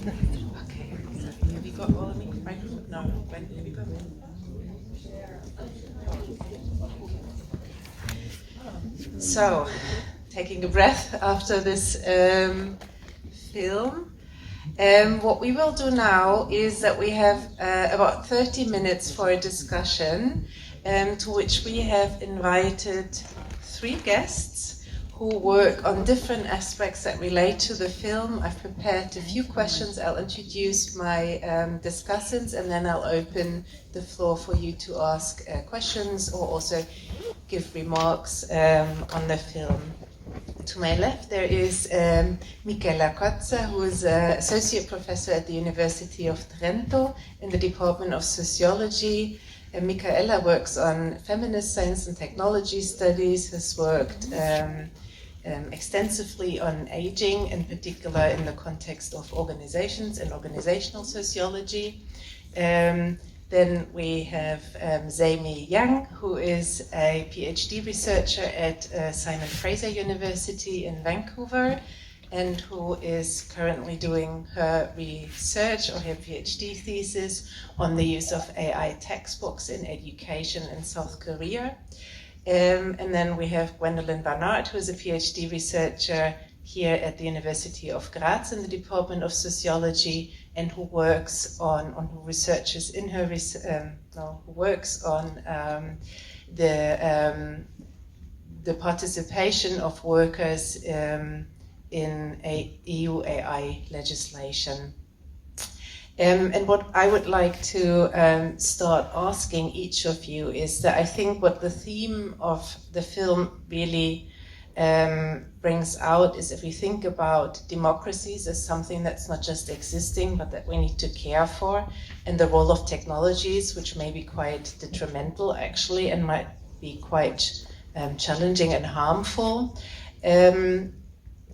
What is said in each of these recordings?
Okay, so have you got all of me? No, when have you got me? So, taking a breath after this film. What we will do now is that we have about 30 minutes for a discussion to which we have invited 3 guests who work on different aspects that relate to the film. I've prepared a few questions. I'll introduce my discussants and then I'll open the floor for you to ask questions or also give remarks on the film. To my left there is Michela Cozza, who is an associate professor at the University of Trento in the Department of Sociology. Michela works on feminist science and technology studies, has worked extensively on aging, in particular in the context of organizations and organizational sociology. Then we have Saemi Jung, who is a PhD researcher at Simon Fraser University in Vancouver, and who is currently doing her research or her PhD thesis on the use of AI textbooks in education in South Korea. And then we have Gwendolin Barnard, who is a PhD researcher here at the University of Graz in the Department of Sociology, and who works who researches in her who works on the participation of workers in EU AI legislation. And what I would like to start asking each of you is that I think what the theme of the film really brings out is if we think about democracies as something that's not just existing, but that we need to care for, and the role of technologies, which may be quite detrimental actually, and might be quite challenging and harmful.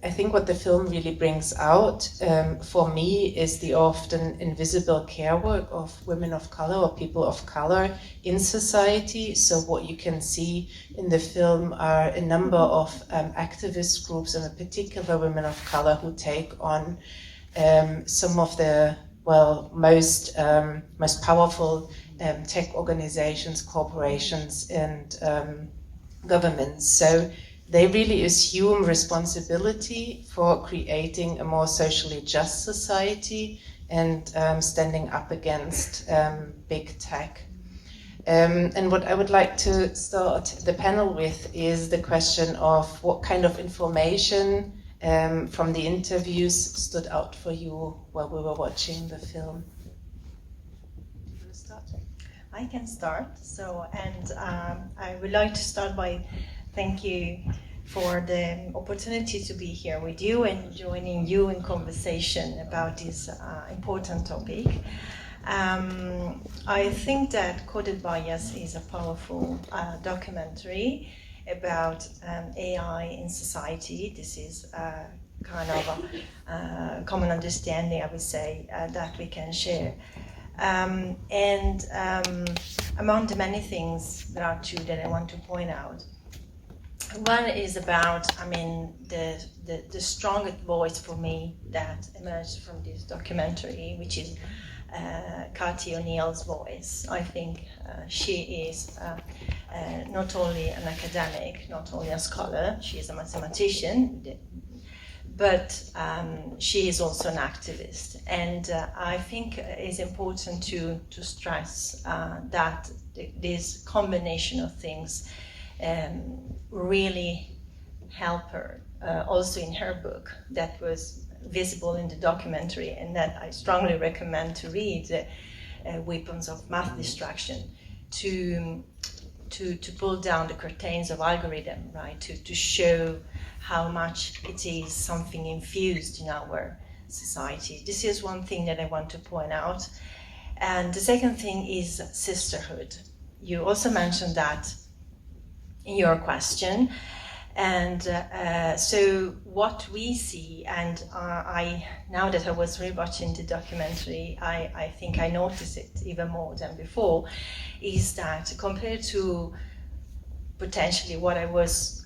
I think what the film really brings out for me is the often invisible care work of women of color or people of color in society. So what you can see in the film are a number of activist groups, and in particular women of color, who take on some of the most powerful tech organizations, corporations, and governments. So they really assume responsibility for creating a more socially just society and standing up against big tech. And what I would like to start the panel with is the question of what kind of information from the interviews stood out for you while we were watching the film. Do you want to start? I can start. I would like to start by thank you for the opportunity to be here with you and joining you in conversation about this important topic. I think that Coded Bias is a powerful documentary about AI in society. This is kind of a common understanding, I would say, that we can share. Among the many things, there are 2 that I want to point out. One is about, the strongest voice for me that emerged from this documentary, which is Cathy O'Neill's voice. I think she is not only an academic, not only a scholar, she is a mathematician, but she is also an activist. And I think it's important to stress that this combination of things really help her, also in her book that was visible in the documentary and that I strongly recommend to read, Weapons of Mass Destruction, to pull down the curtains of algorithm, right? To show how much it is something infused in our society. This is one thing that I want to point out. And the second thing is sisterhood. You also mentioned that in your question. And so what we see, and now that I was rewatching the documentary, I think I noticed it even more than before, is that compared to potentially what I was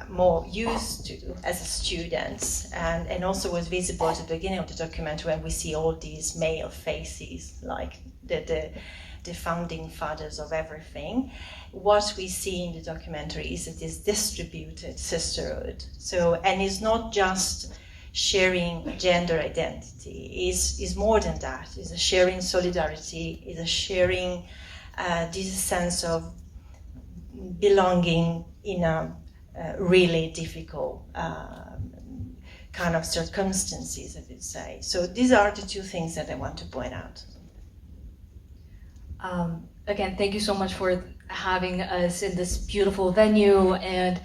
more used to as a student, and also was visible at the beginning of the documentary when we see all these male faces, like the founding fathers of everything. What we see in the documentary is it is distributed sisterhood. So, and it's not just sharing gender identity, is more than that. It's a sharing solidarity, it's a sharing this sense of belonging in a really difficult kind of circumstances, I would say. So these are the two things that I want to point out. Again, thank you so much for having us in this beautiful venue. And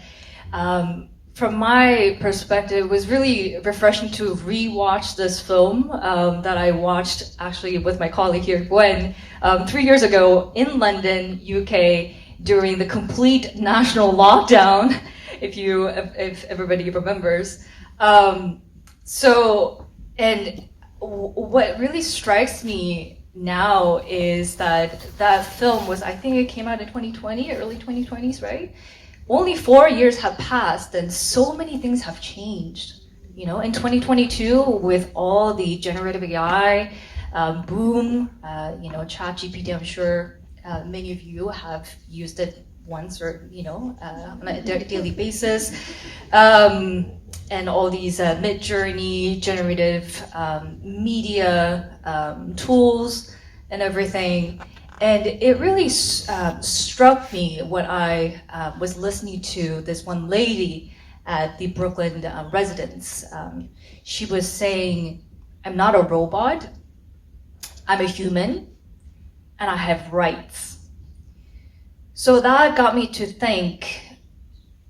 from my perspective, it was really refreshing to re-watch this film that I watched actually with my colleague here, Gwen, 3 years ago in London, UK, during the complete national lockdown, if everybody remembers. And what really strikes me now is that film was, I think it came out in 2020, early 2020s, right? Only 4 years have passed and so many things have changed. You know, in 2022, with all the generative AI boom, ChatGPT, I'm sure many of you have used it once or, on a daily basis. And all these mid-journey generative media tools and everything. And it really struck me what I was listening to this one lady at the Brooklyn residence. She was saying, I'm not a robot, I'm a human, and I have rights. So that got me to think,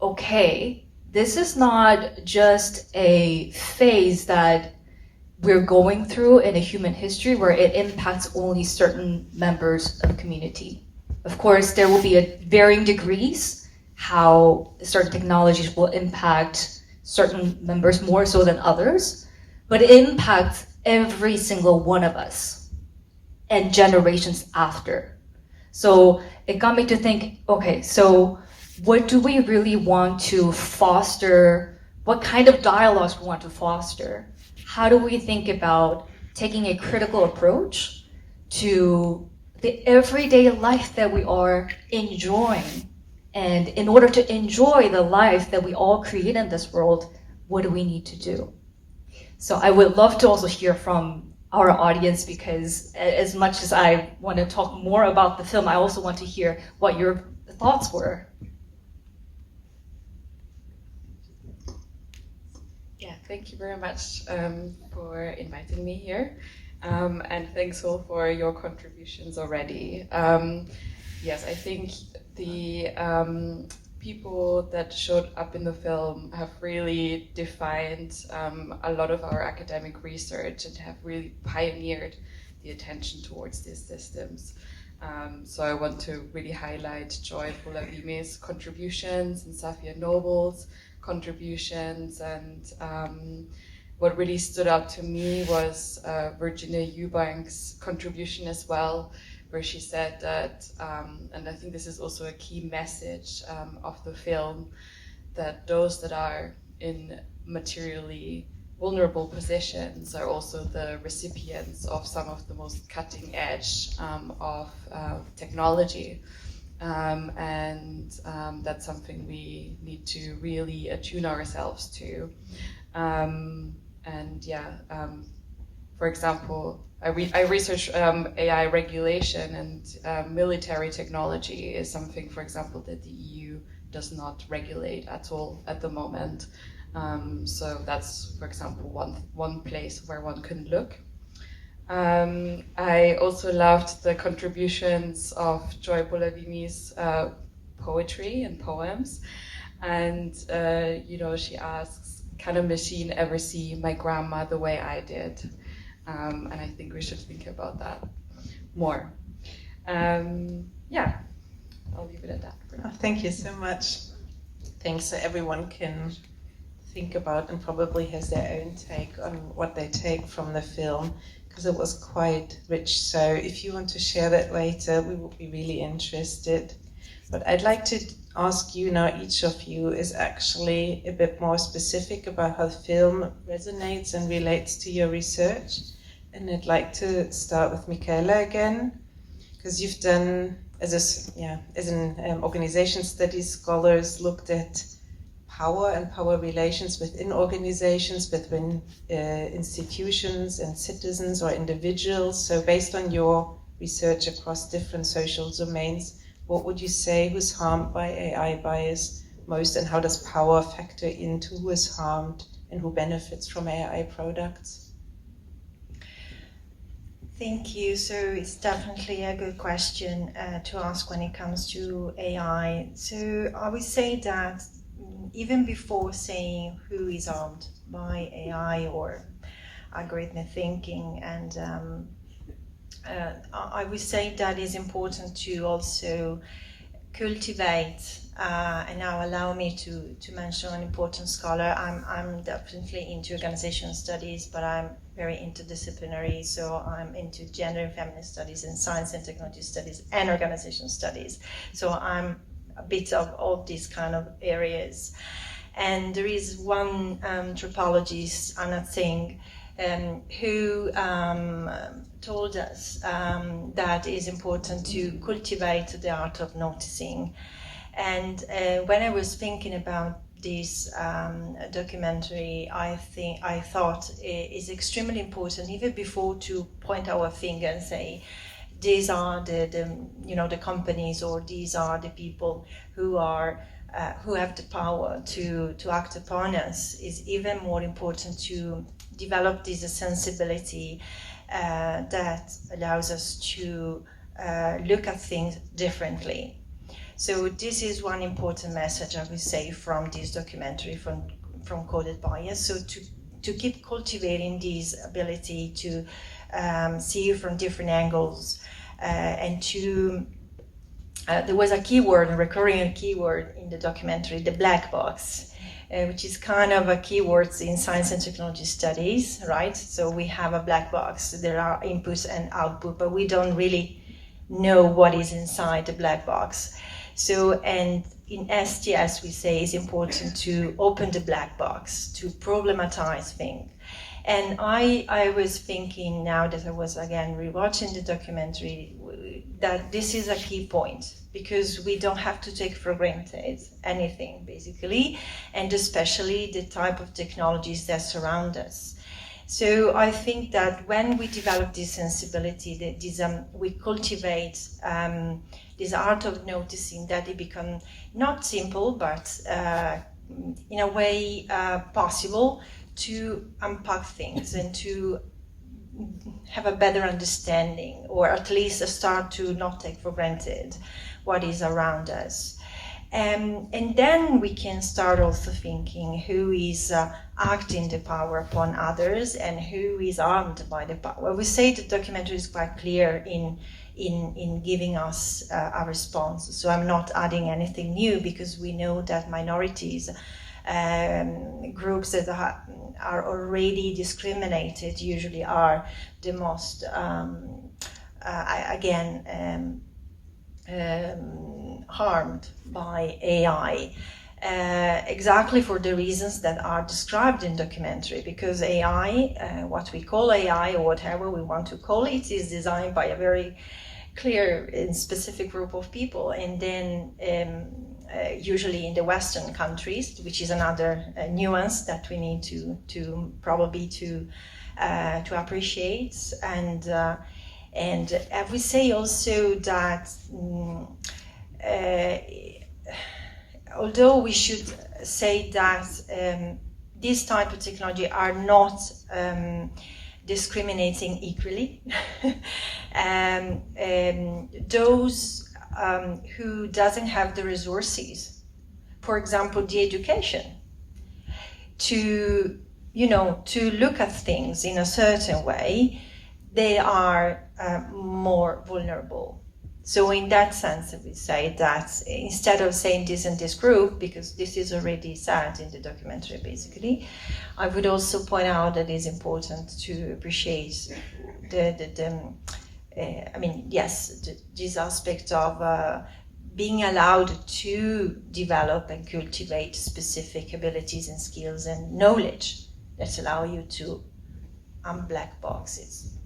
okay, this is not just a phase that we're going through in a human history where it impacts only certain members of the community. Of course, there will be at varying degrees how certain technologies will impact certain members more so than others, but it impacts every single one of us and generations after. So it got me to think, okay, so what do we really want to foster? What kind of dialogues we want to foster? How do we think about taking a critical approach to the everyday life that we are enjoying? And in order to enjoy the life that we all create in this world, what do we need to do? So I would love to also hear from our audience, because as much as I want to talk more about the film, I also want to hear what your thoughts were. Thank you very much for inviting me here, and thanks all for your contributions already. Yes, I think the people that showed up in the film have really defined a lot of our academic research and have really pioneered the attention towards these systems. So I want to really highlight Joy Bulavimi's contributions and Safia Noble's contributions, and what really stood out to me was Virginia Eubank's contribution as well, where she said that, and I think this is also a key message of the film, that those that are in materially vulnerable positions are also the recipients of some of the most cutting edge of technology. And that's something we need to really attune ourselves to. For example, I research AI regulation, and military technology is something, for example, that the EU does not regulate at all at the moment. So that's, for example, one place where one can look. I also loved the contributions of Joy Bulavimi's poetry and poems. And, she asks, can a machine ever see my grandma the way I did? And I think we should think about that more. I'll leave it at that. Thank you so much. Thanks. So everyone can think about and probably has their own take on what they take from the film, because it was quite rich. So if you want to share that later, we will be really interested. But I'd like to ask you now, each of you is actually a bit more specific about how film resonates and relates to your research. And I'd like to start with Michela again, because you've done, as an organization studies scholars, looked at power and power relations within organizations, within institutions and citizens or individuals. So based on your research across different social domains, what would you say who's harmed by AI bias most, and how does power factor into who is harmed and who benefits from AI products? Thank you. So it's definitely a good question to ask when it comes to AI. So I would say that even before saying who is harmed by AI or algorithmic thinking, and I would say that it's important to also cultivate, and now allow me to mention an important scholar. I'm definitely into organization studies, but I'm very interdisciplinary, so I'm into gender and feminist studies and science and technology studies and organization studies. So I'm a bit of all these kind of areas. And there is one anthropologist, Anna Tsing, who told us that it is important to cultivate the art of noticing. And when I was thinking about this documentary, I thought it is extremely important, even before to point our finger and say, these are the companies, or these are the people who have the power to act upon us. Is even more important to develop this sensibility that allows us to look at things differently. So this is one important message, I would say, from this documentary, from Coded Bias. So to keep cultivating this ability to see from different angles, and to there was a keyword, a recurring keyword in the documentary, the black box, which is kind of a keyword in science and technology studies, right? So we have a black box, there are inputs and output, but we don't really know what is inside the black box. So, and in STS we say it's important to open the black box, to problematize things. And I was thinking, now that I was again rewatching the documentary, that this is a key point, because we don't have to take for granted anything, basically, and especially the type of technologies that surround us. So I think that when we develop this sensibility, we cultivate this art of noticing, that it becomes not simple, but in a way possible to unpack things and to have a better understanding, or at least start to not take for granted what is around us. And then we can start also thinking who is acting the power upon others and who is harmed by the power. We say the documentary is quite clear in giving us a response. So I'm not adding anything new, because we know that minorities, groups that are already discriminated, usually are the most, harmed by AI, exactly for the reasons that are described in documentary, because AI, what we call AI, or whatever we want to call it, is designed by a very clear and specific group of people, and then usually in the Western countries, which is another nuance that we need to probably to appreciate. And I would say also that although we should say that this type of technology are not discriminating equally, those who doesn't have the resources, for example, the education, to look at things in a certain way, they are more vulnerable. So in that sense, I would say that instead of saying this and this group, because this is already said in the documentary basically, I would also point out that it's important to appreciate this aspect of being allowed to develop and cultivate specific abilities and skills and knowledge that allow you to unblack boxes.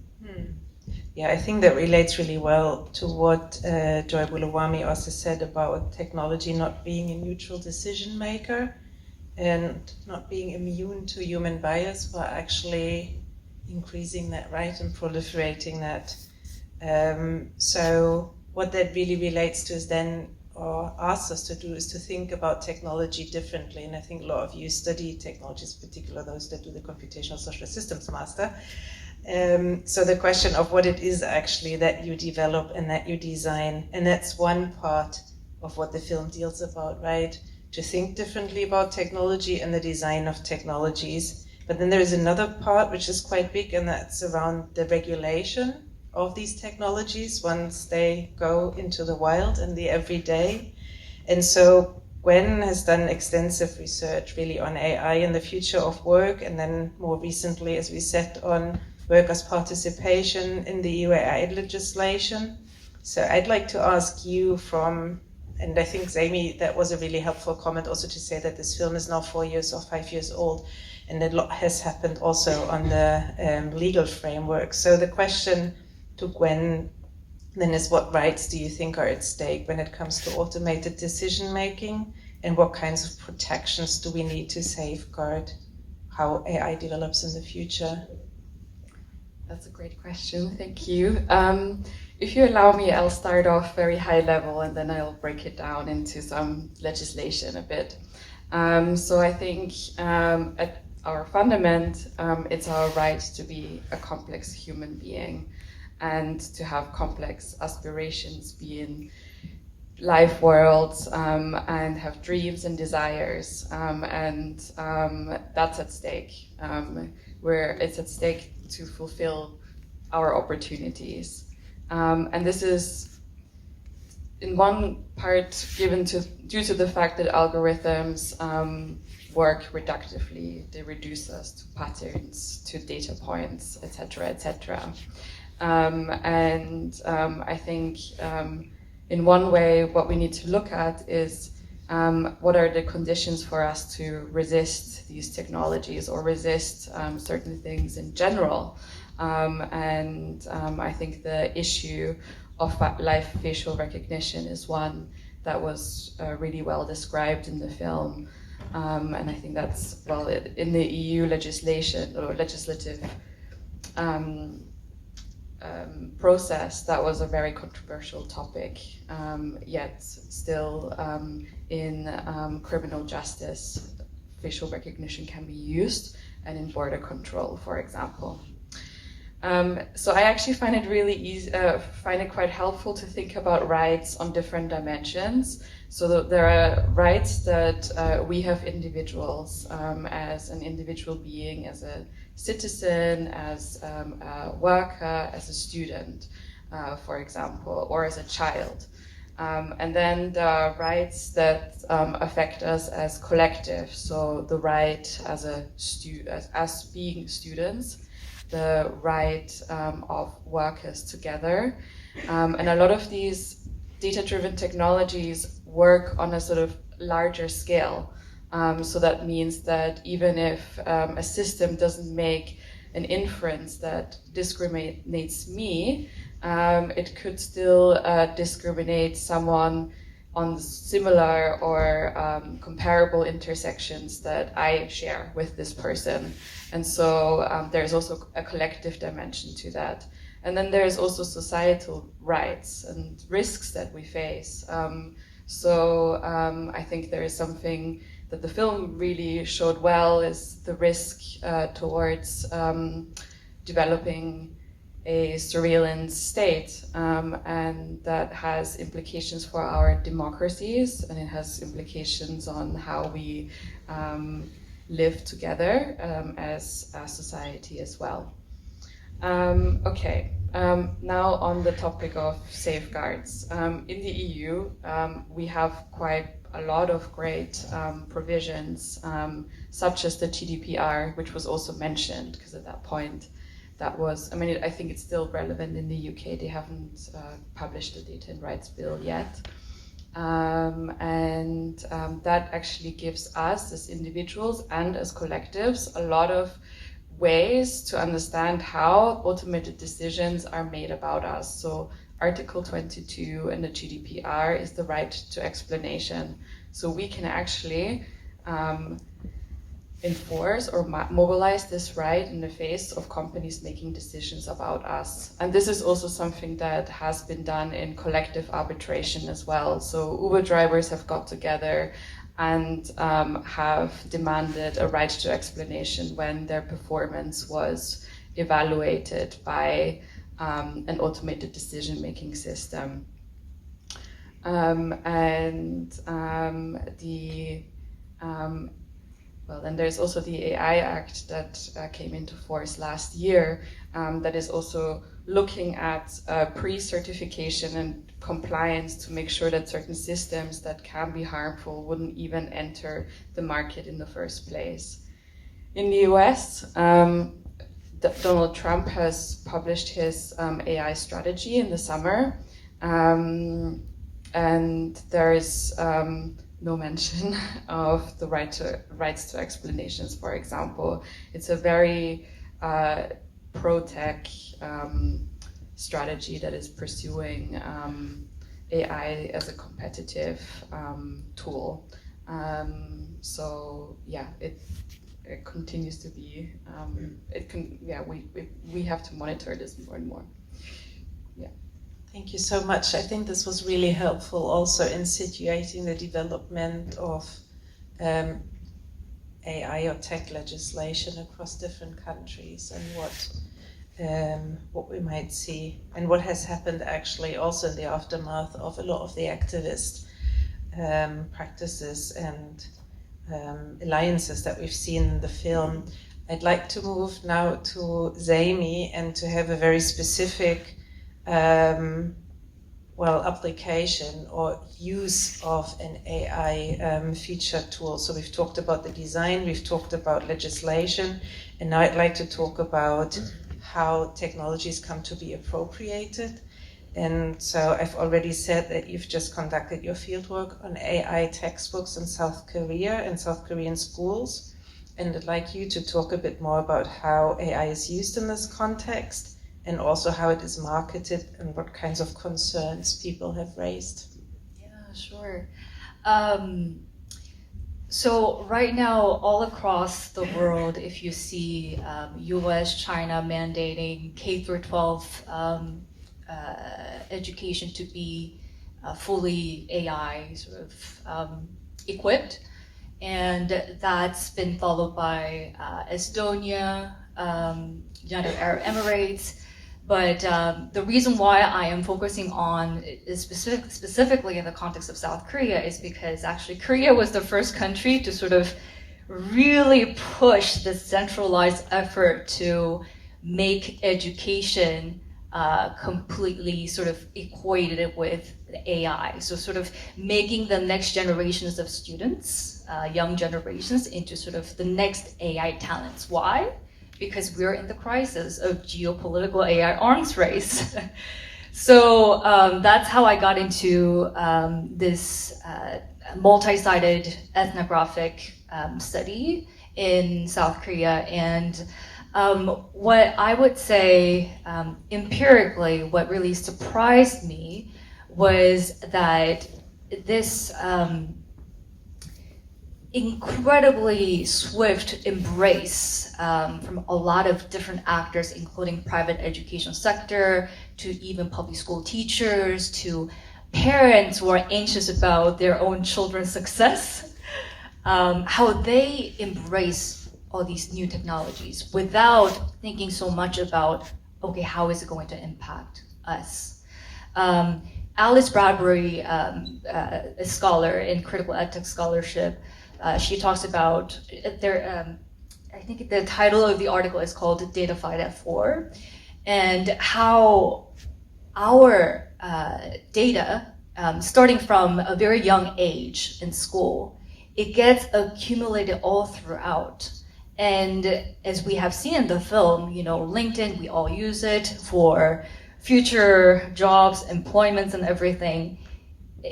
Yeah, I think that relates really well to what Joy Bulawami also said about technology not being a neutral decision maker and not being immune to human bias, but actually increasing that, right, and proliferating that. So what that really relates to is then, or asks us to do, is to think about technology differently. And I think a lot of you study technologies, particularly those that do the computational social systems master. So the question of what it is actually that you develop and that you design, and that's one part of what the film deals about, right? To think differently about technology and the design of technologies. But then there is another part which is quite big, and that's around the regulation of these technologies once they go into the wild and the everyday. And so Gwen has done extensive research really on AI and the future of work, and then more recently, as we said, on workers' participation in the EU AI legislation. So I'd like to ask you from, and I think Saemi, that was a really helpful comment also to say that this film is now 4 years or 5 years old, and a lot has happened also on the legal framework. So the question to Gwen then is, what rights do you think are at stake when it comes to automated decision making, and what kinds of protections do we need to safeguard how AI develops in the future? That's a great question, thank you. If you allow me, I'll start off very high level and then I'll break it down into some legislation a bit. So I think at our fundament, it's our right to be a complex human being and to have complex aspirations, be in life worlds and have dreams and desires, and that's at stake, where it's at stake to fulfill our opportunities. And this is in one part given due to the fact that algorithms work reductively. They reduce us to patterns, to data points, etc., etc. I think in one way what we need to look at is what are the conditions for us to resist these technologies or resist certain things in general. I think the issue of live facial recognition is one that was really well described in the film. And I think that's, well, in the EU legislation or legislative process, that was a very controversial topic, yet still in criminal justice, facial recognition can be used, and in border control, for example. So I actually find it really easy, find it quite helpful to think about rights on different dimensions. So that there are rights that we have individuals as an individual being, as a citizen, as a worker, as a student, for example, or as a child. And then there are rights that affect us as collective. So the right as as being students, the right of workers together. And a lot of these data-driven technologies work on a sort of larger scale. So that means that even if a system doesn't make an inference that discriminates me, it could still discriminate someone on similar or comparable intersections that I share with this person. And so there's also a collective dimension to that. And then there's also societal rights and risks that we face. I think there is something that the film really showed well, is the risk towards developing a surveillance state, and that has implications for our democracies, and it has implications on how we live together as a society as well. Now on the topic of safeguards. In the EU, we have quite a lot of great provisions, such as the GDPR, which was also mentioned, because at that point, that was, I think it's still relevant in the UK. They haven't published the Data and Rights Bill yet. That actually gives us as individuals and as collectives a lot of ways to understand how automated decisions are made about us. So Article 22 in the GDPR is the right to explanation. So we can actually enforce or mobilize this right in the face of companies making decisions about us. And this is also something that has been done in collective arbitration as well. So Uber drivers have got together and have demanded a right to explanation when their performance was evaluated by an automated decision-making system. Well, then there's also the AI Act that came into force last year that is also looking at pre-certification and compliance to make sure that certain systems that can be harmful wouldn't even enter the market in the first place. In the US, Donald Trump has published his AI strategy in the summer, and there is no mention of the rights to explanations, for example. It's a very pro-tech strategy that is pursuing AI as a competitive tool. So yeah, it continues to be. We have to monitor this more and more. Yeah. Thank you so much. I think this was really helpful also in situating the development of AI or tech legislation across different countries and what we might see and what has happened actually also in the aftermath of a lot of the activist practices and alliances that we've seen in the film. I'd like to move now to Saemi and to have a very specific application or use of an AI feature tool. So we've talked about the design, we've talked about legislation, and now I'd like to talk about how technologies come to be appropriated. And so I've already said that you've just conducted your fieldwork on AI textbooks in South Korea and South Korean schools. And I'd like you to talk a bit more about how AI is used in this context, and also how it is marketed and what kinds of concerns people have raised. Yeah, sure. So right now, all across the world, if you see US, China mandating K-12 education to be fully AI sort of equipped, and that's been followed by Estonia, United Arab Emirates. But the reason why I am focusing on is specifically in the context of South Korea is because actually Korea was the first country to sort of really push this centralized effort to make education completely sort of equated with AI. So sort of making the next generations of students, young generations, into sort of the next AI talents. Why? Because we're in the crisis of geopolitical AI arms race. So that's how I got into this multi-sided ethnographic study in South Korea. And what I would say empirically, what really surprised me was that this incredibly swift embrace from a lot of different actors, including private education sector, to even public school teachers, to parents who are anxious about their own children's success, how they embrace all these new technologies without thinking so much about, okay, how is it going to impact us? Alice Bradbury, a scholar in critical ethics scholarship, she talks about I think the title of the article is called Datafied at 4, and how our data, starting from a very young age in school, it gets accumulated all throughout. And as we have seen in the film, LinkedIn, we all use it for future jobs, employments, and everything.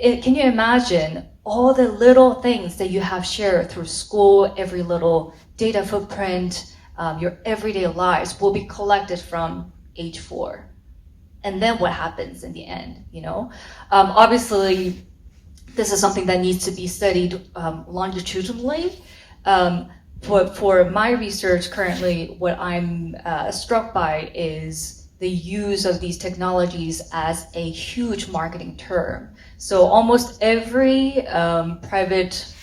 can you imagine all the little things that you have shared through school, every little data footprint, your everyday lives will be collected from age 4. And then what happens in the end, you know? Obviously, this is something that needs to be studied longitudinally. For my research currently, what I'm struck by is the use of these technologies as a huge marketing term. So almost every private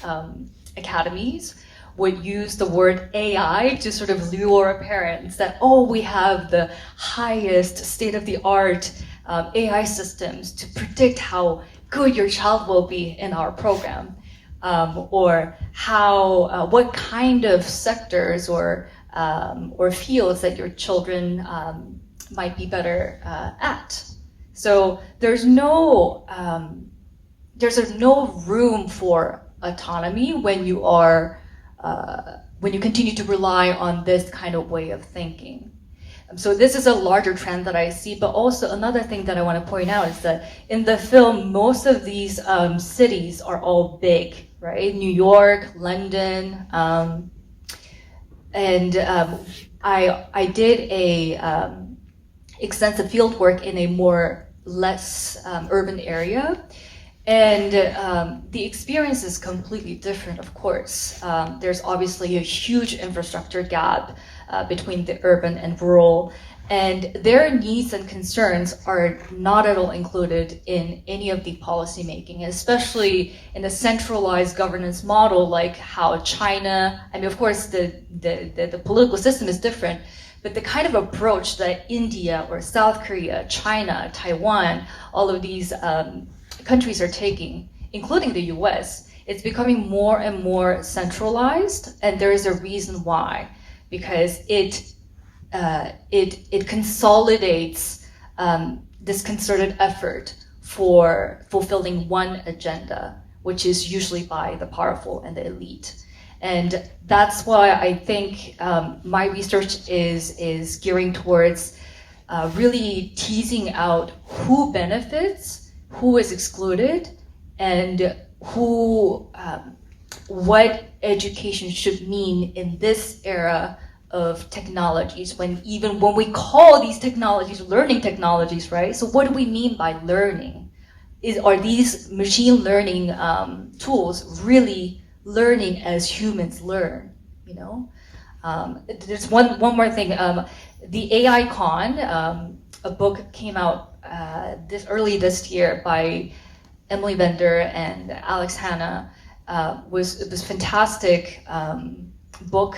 academies would use the word AI to sort of lure parents that, oh, we have the highest state-of-the-art AI systems to predict how good your child will be in our program, or how what kind of sectors or fields that your children might be better at. So there's no room for autonomy when you are when you continue to rely on this kind of way of thinking. So this is a larger trend that I see, but also another thing that I want to point out is that in the film, most of these cities are all big, right? New York, London, and I did a extensive field work in a less urban area. And the experience is completely different, of course. There's obviously a huge infrastructure gap between the urban and rural, and their needs and concerns are not at all included in any of the policy making, especially in a centralized governance model like how China, I mean, of course, the political system is different, but the kind of approach that India or South Korea, China, Taiwan, all of these countries are taking, including the US, it's becoming more and more centralized, and there is a reason why, because it consolidates this concerted effort for fulfilling one agenda, which is usually by the powerful and the elite. And that's why I think my research is gearing towards really teasing out who benefits, who is excluded, and what education should mean in this era of technologies, when we call these technologies learning technologies, right? So what do we mean by learning? Are these machine learning tools really learning as humans learn? You know, there's one more thing. The AI Con, a book came out early this year by Emily Bender and Alex Hanna. Was this fantastic book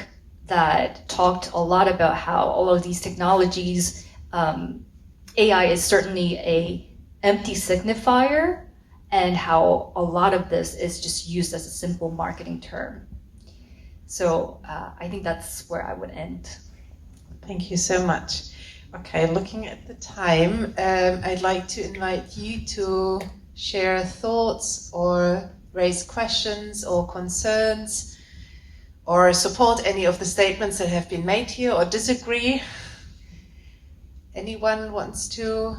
that talked a lot about how all of these technologies, AI is certainly a empty signifier, and how a lot of this is just used as a simple marketing term. So I think that's where I would end. Thank you so much. Okay, looking at the time, I'd like to invite you to share thoughts or raise questions or concerns or support any of the statements that have been made here or disagree. Anyone wants to?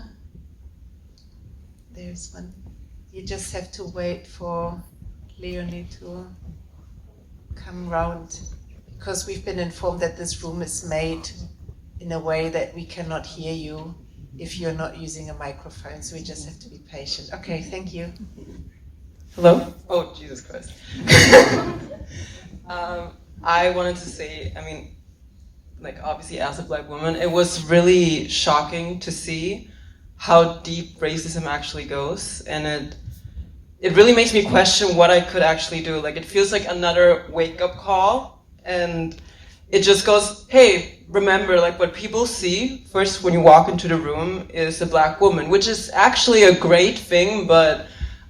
There's one. You just have to wait for Leonie to come round, because we've been informed that this room is made in a way that we cannot hear you if you're not using a microphone, so we just have to be patient. Okay, thank you. Hello? Oh, Jesus Christ. I wanted to say, I mean, like, obviously as a Black woman, it was really shocking to see how deep racism actually goes, and it really makes me question what I could actually do. Like, it feels like another wake-up call, and it just goes, hey, remember, like, what people see first when you walk into the room is a Black woman, which is actually a great thing, but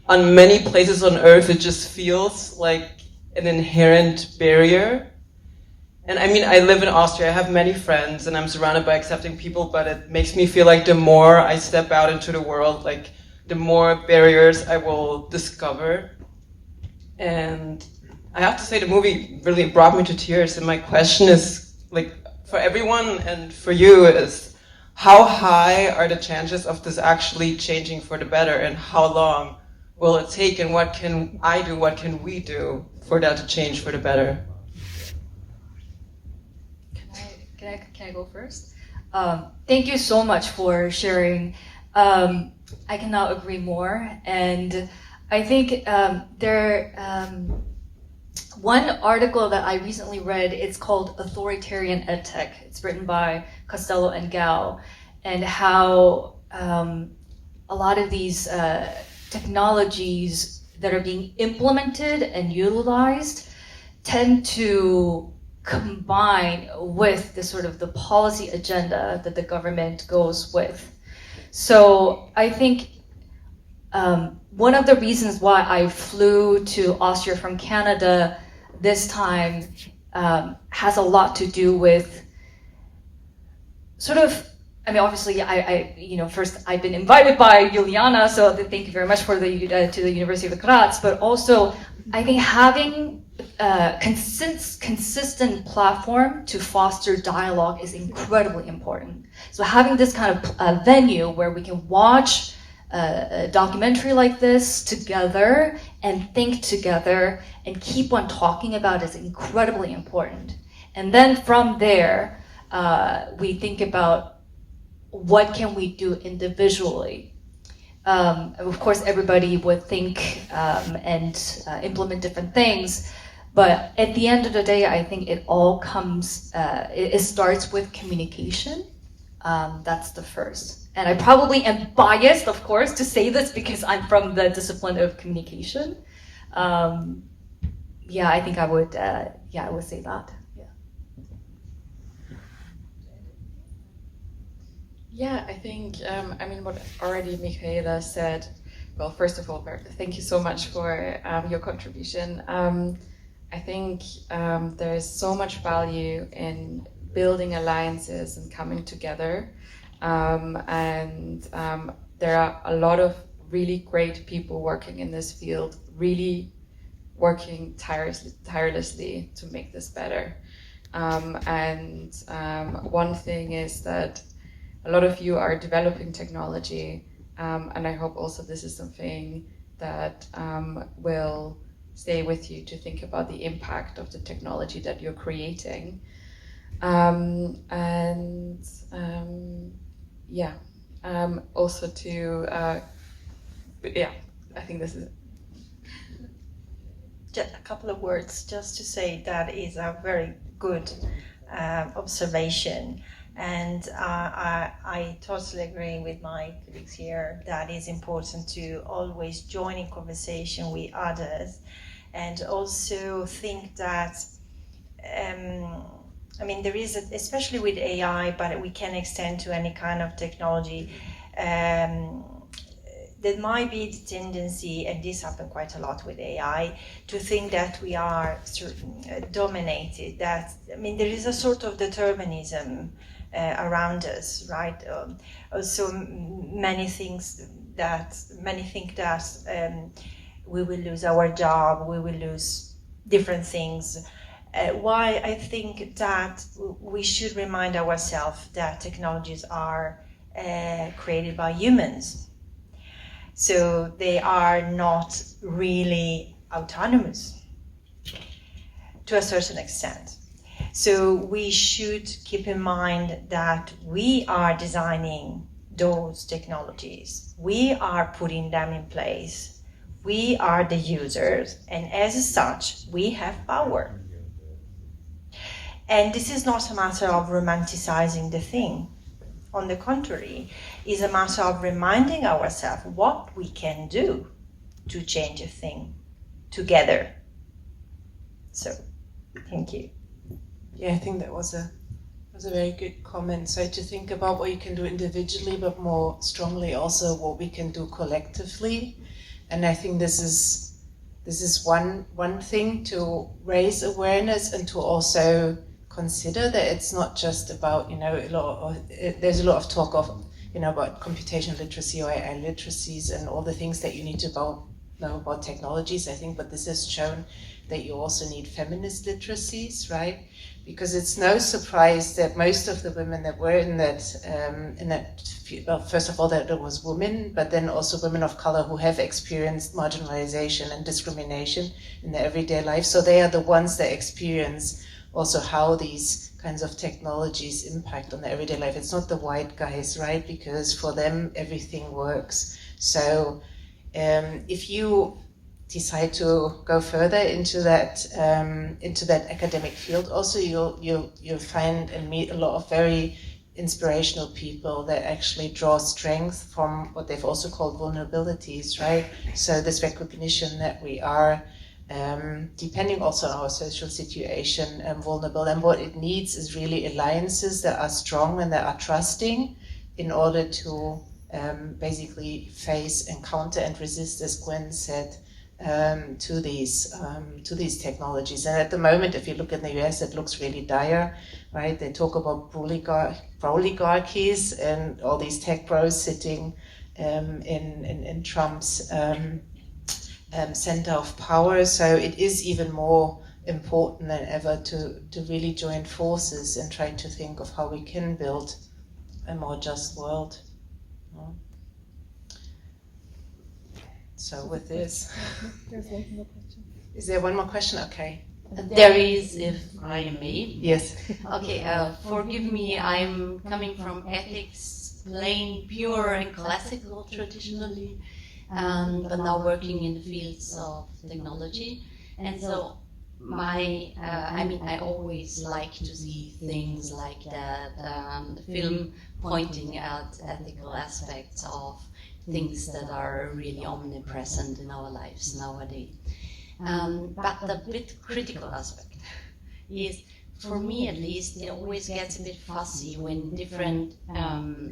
on many places on Earth, it just feels like an inherent barrier. And I mean, I live in Austria, I have many friends, and I'm surrounded by accepting people, but it makes me feel like the more I step out into the world, like, the more barriers I will discover. And I have to say, the movie really brought me to tears, and my question is, like, for everyone and for you, is how high are the chances of this actually changing for the better, and how long will it take, and what can I do, what can we do for that to change for the better? Can I go first? Thank you so much for sharing. I cannot agree more. And I think one article that I recently read, it's called Authoritarian EdTech. It's written by Costello and Gao, and how a lot of these technologies that are being implemented and utilized tend to combine with the sort of the policy agenda that the government goes with. So I think one of the reasons why I flew to Austria from Canada this time has a lot to do with sort of, I mean, obviously, first I've been invited by Juliane, so thank you very much to the University of Graz, but also I think having a consistent platform to foster dialogue is incredibly important. So having this kind of venue where we can watch a documentary like this together and think together and keep on talking about it is incredibly important. And then from there, we think about what can we do individually. Of course, everybody would think and implement different things, but at the end of the day, I think it all comes, it starts with communication. That's the first. And I probably am biased, of course, to say this because I'm from the discipline of communication. I think I would say that. Yeah, I think, what already Michela said, well, first of all, thank you so much for your contribution. I think there's so much value in building alliances and coming together. There are a lot of really great people working in this field, really working tirelessly to make this better. One thing is that a lot of you are developing technology, and I hope also this is something that will stay with you to think about the impact of the technology that you're creating. Also to, I think this is just a couple of words just to say that is a very good observation. And I totally agree with my colleagues here that it's important to always join in conversation with others, and also think that, there is, especially with AI, but we can extend to any kind of technology, there might be the tendency, and this happens quite a lot with AI, to think that we are dominated, that, there is a sort of determinism around us, right? Also, many think that we will lose our job, we will lose different things. Why I think that we should remind ourselves that technologies are created by humans. So they are not really autonomous to a certain extent. So we should keep in mind that we are designing those technologies. We are putting them in place. We are the users, and as such, we have power. And this is not a matter of romanticizing the thing. On the contrary, it's a matter of reminding ourselves what we can do to change a thing together. So, thank you. Yeah, I think that was a very good comment. So to think about what you can do individually, but more strongly also what we can do collectively. And I think this is one thing to raise awareness and to also consider that it's not just about, there's a lot of talk of, about computational literacy or AI literacies and all the things that you need to know about technologies, I think, but this has shown that you also need feminist literacies, right? Because it's no surprise that most of the women that were in that well, first of all, that it was women, but then also women of color who have experienced marginalization and discrimination in their everyday life. So they are the ones that experience also how these kinds of technologies impact on their everyday life. It's not the white guys, right? Because for them, everything works. So if you decide to go further into that academic field, also you'll find and meet a lot of very inspirational people that actually draw strength from what they've also called vulnerabilities, right? So this recognition that we are, depending also on our social situation, vulnerable, and what it needs is really alliances that are strong and that are trusting in order to basically face and counter and resist, as Gwen said, to these technologies. And at the moment, if you look in the US, it looks really dire, right? They talk about oligarchies and all these tech bros sitting in Trump's center of power. So it is even more important than ever to really join forces and try to think of how we can build a more just world. So with this, There's one more question. Is there one more question? Okay. There is, if I may. Yes. Okay, forgive me, I'm coming from ethics, plain, pure and classical traditionally, but now working in the fields of technology. And so I always like to see things like that, the film pointing at ethical aspects of things that are really omnipresent in our lives nowadays. But the bit critical aspect is, for me at least, it always gets a bit fussy when different,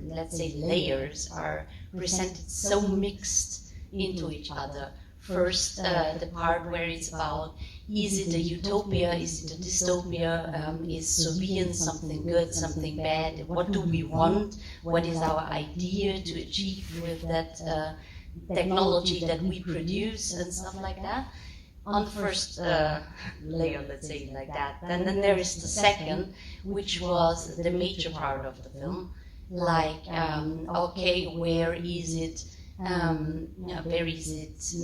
let's say, layers are presented so mixed into each other. First, the part where it's about, is it a utopia, is it a dystopia, is surveillance something good, something bad, what do we want, what is our idea to achieve with that technology that we produce and stuff like that. On the first layer, let's say it like that. And then there is the second, which was the major part of the film, like, okay, where is it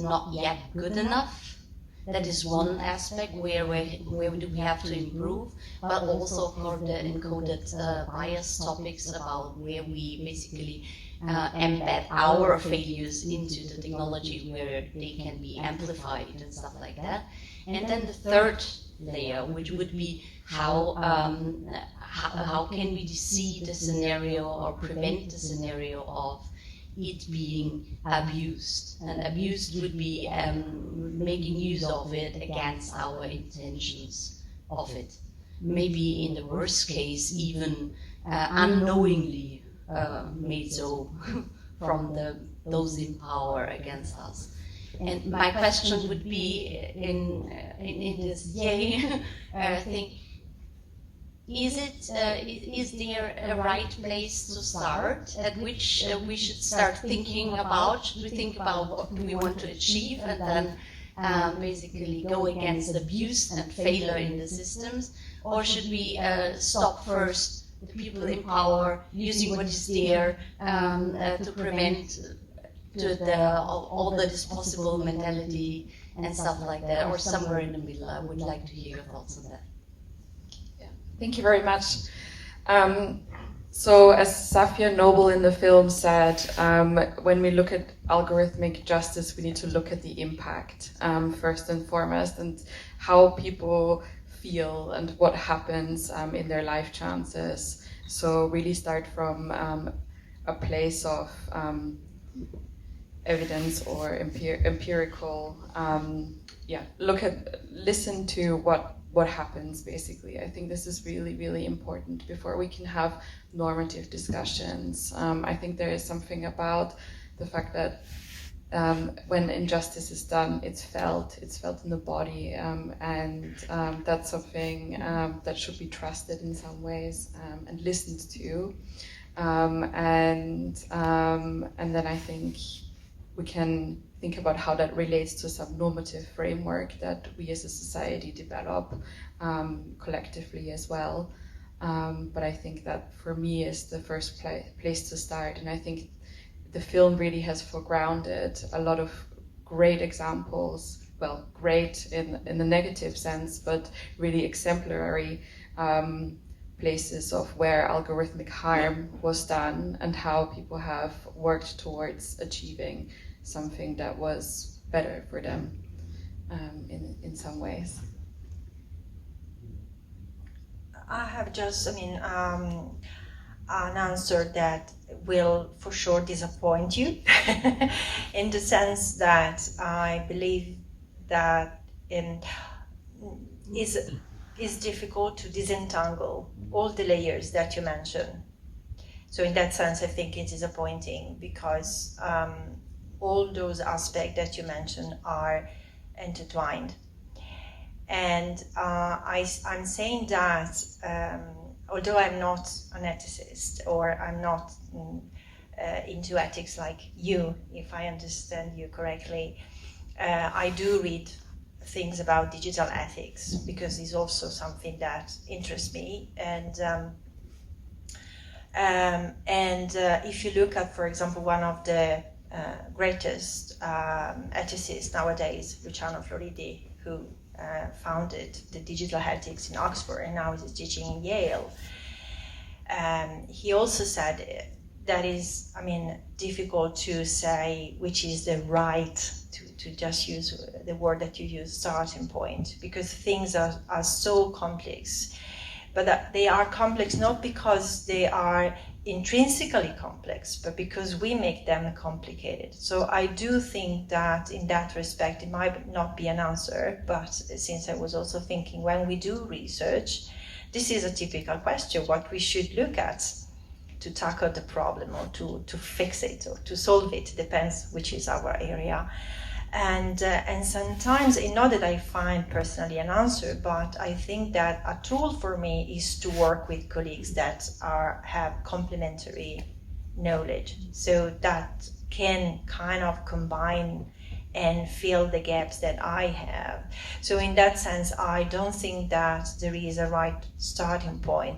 not yet good enough? That is one aspect where do we have to improve, but also, of course, the encoded bias topics about where we basically embed our failures into the technology where they can be amplified and stuff like that. And then the third layer, which would be how can we see the scenario or prevent the scenario of it being abused. And abused would be making use of it against our intentions of it. Maybe in the worst case, even unknowingly made so from those in power against us. And my question would be in this thing, is there a right place to start at which we should start thinking about? Should we think about what we want to achieve and then basically go against abuse and failure in the systems? Or should we stop first the people in power using what is there to prevent all that is possible mentality and stuff like that, or somewhere in the middle? I would like to hear your thoughts on that. Thank you very much. So as Safia Noble in the film said, when we look at algorithmic justice, we need to look at the impact first and foremost, and how people feel and what happens in their life chances. So really start from a place of evidence or empirical, listen to what happens, basically. I think this is really, really important before we can have normative discussions. I think there is something about the fact that when injustice is done, it's felt in the body, and that's something that should be trusted in some ways and listened to. And then I think we can think about how that relates to some normative framework that we as a society develop collectively as well. But I think that for me is the first place to start, and I think the film really has foregrounded a lot of great examples, well, great in the negative sense, but really exemplary places of where algorithmic harm was done and how people have worked towards achieving something that was better for them in some ways. I have just, an answer that will for sure disappoint you in the sense that I believe that it's difficult to disentangle all the layers that you mentioned. So in that sense, I think it's disappointing because all those aspects that you mentioned are intertwined. And I'm saying that although I'm not an ethicist or I'm not into ethics like you, if I understand you correctly, I do read things about digital ethics because it's also something that interests me. And if you look at, for example, one of the greatest ethicists nowadays, Luciano Floridi, who founded the digital ethics in Oxford and now is teaching in Yale. He also said that is, difficult to say which is the right, to just use the word that you use, starting point, because things are so complex. But they are complex not because they are intrinsically complex, but because we make them complicated. So I do think that in that respect, it might not be an answer, but since I was also thinking when we do research, this is a typical question, what we should look at to tackle the problem or to fix it or to solve it, depends which is our area. And sometimes, not that I find personally an answer, but I think that a tool for me is to work with colleagues that have complementary knowledge, so that can kind of combine and fill the gaps that I have. So in that sense, I don't think that there is a right starting point.